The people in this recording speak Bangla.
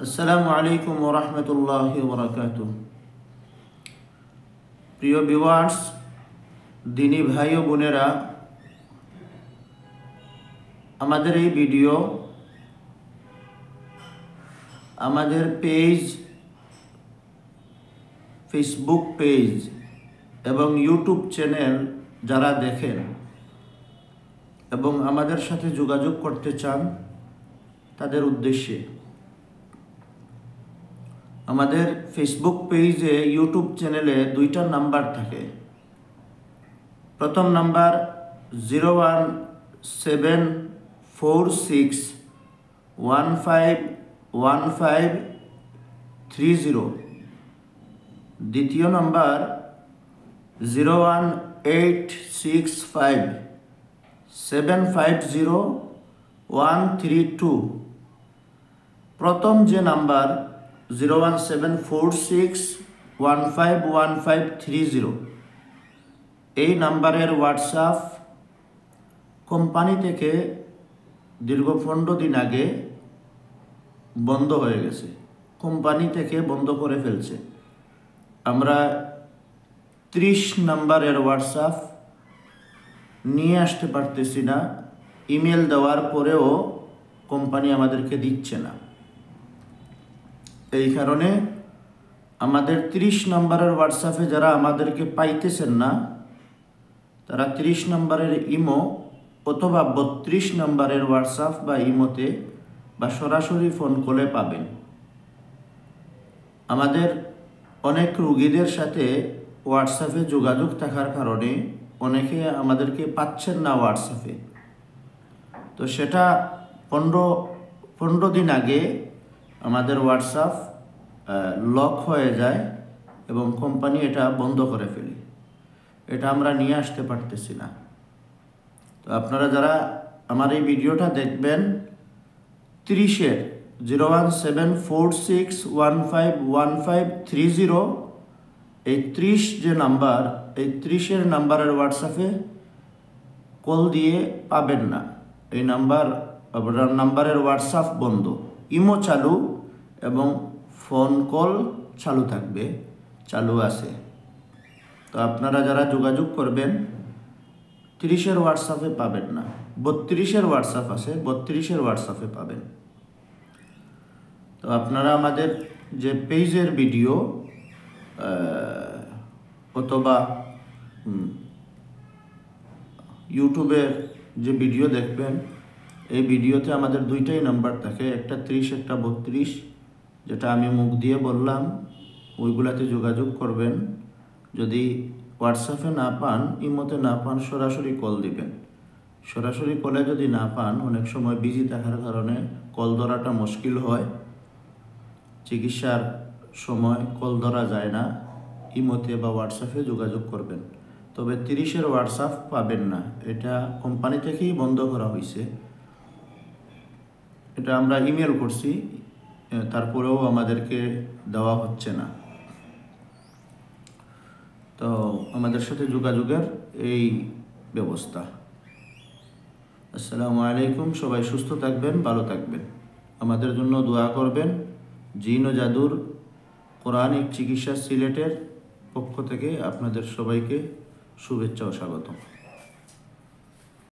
আসসালামু আলাইকুম ওয়া রাহমাতুল্লাহি ওয়া বারাকাতুহু। প্রিয় ভিউয়ার্স, দিনী ভাই ও বোনেরা, আমাদের এই ভিডিও আমাদের ফেসবুক পেজ এবং ইউটিউব চ্যানেল যারা দেখেন এবং আমাদের সাথে যোগাযোগ করতে চান তাদের উদ্দেশ্যে। আমাদের ফেসবুক পেজে ইউটিউব চ্যানেলে দুইটা নাম্বার থাকে। প্রথম নাম্বার 01746151530। দ্বিতীয় নাম্বার 01865750132। প্রথম যে নাম্বার 01746151530, এই নাম্বারের হোয়াটসঅ্যাপ কোম্পানি থেকে দীর্ঘ 15 দিন আগে বন্ধ হয়ে গেছে। কোম্পানি থেকে বন্ধ করে ফেলছে। আমরা 30 নাম্বারের হোয়াটসঅ্যাপ নিয়ে আসতে পারতেছি না। ইমেল দেওয়ার পরেও কোম্পানি আমাদেরকে দিচ্ছে না। এই কারণে আমাদের 30 নাম্বারের হোয়াটসঅ্যাপে যারা আমাদেরকে পাইতেছেন না, তারা 30 নাম্বারের ইমো অথবা 32 নাম্বারের হোয়াটসঅ্যাপ বা ইমোতে বা সরাসরি ফোন কলে পাবেন। আমাদের অনেক রোগীদের সাথে হোয়াটসঅ্যাপে যোগাযোগ থাকার কারণে অনেকে আমাদেরকে পাচ্ছেন না হোয়াটসঅ্যাপে। তো সেটা 15 দিন আগে আমাদের হোয়াটসঅ্যাপ লক হয়ে যায় এবং কোম্পানি এটা বন্ধ করে ফেলে। এটা আমরা নিয়ে আসতে পারতেছি না। তো আপনারা যারা আমার এই ভিডিওটা দেখবেন, 01746151530, এই 30 যে নাম্বার, এই 30-এর নাম্বারের হোয়াটসঅ্যাপে কল দিয়ে পাবেন না। এই নাম্বারের হোয়াটসঅ্যাপ বন্ধ, ইমো চালু এবং ফোন কল চালু আছে। তো আপনারা যারা যোগাযোগ করবেন, 30-এর হোয়াটসঅ্যাপে পাবেন না। 32-এর হোয়াটসঅ্যাপ আছে, 32-এর হোয়াটসঅ্যাপে পাবেন। তো আপনারা আমাদের যে পেজের ভিডিও অথবা ইউটিউবের যে ভিডিও দেখবেন, এই ভিডিওতে আমাদের দুইটাই নাম্বার থাকে, একটা 30, একটা 32। যেটা আমি মুখ দিয়ে বললাম, ওইগুলাতে যোগাযোগ করবেন। যদি হোয়াটসঅ্যাপে না পান, ইমোতে না পান, সরাসরি কল দিবেন। সরাসরি কলে যদি না পান, অনেক সময় বিজি থাকার কারণে কল ধরাটা মুশকিল হয়। চিকিৎসার সময় কল ধরা যায় না। ইমোতে বা হোয়াটসঅ্যাপে যোগাযোগ করবেন। তবে 30-এর হোয়াটসঅ্যাপ পাবেন না, এটা কোম্পানি থেকেই বন্ধ করা হয়েছে। এটা আমরা ইমেল করছি, তারপরেও আমাদেরকে দেওয়া হচ্ছে না। তো আমাদের সাথে যোগাযোগের এই ব্যবস্থা। আসসালামু আলাইকুম। সবাই সুস্থ থাকবেন, ভালো থাকবেন। আমাদের জন্য দোয়া করবেন। জিন ও জাদুর কোরআনিক চিকিৎসা সিলেটের পক্ষ থেকে আপনাদের সবাইকে শুভেচ্ছা ও স্বাগতম।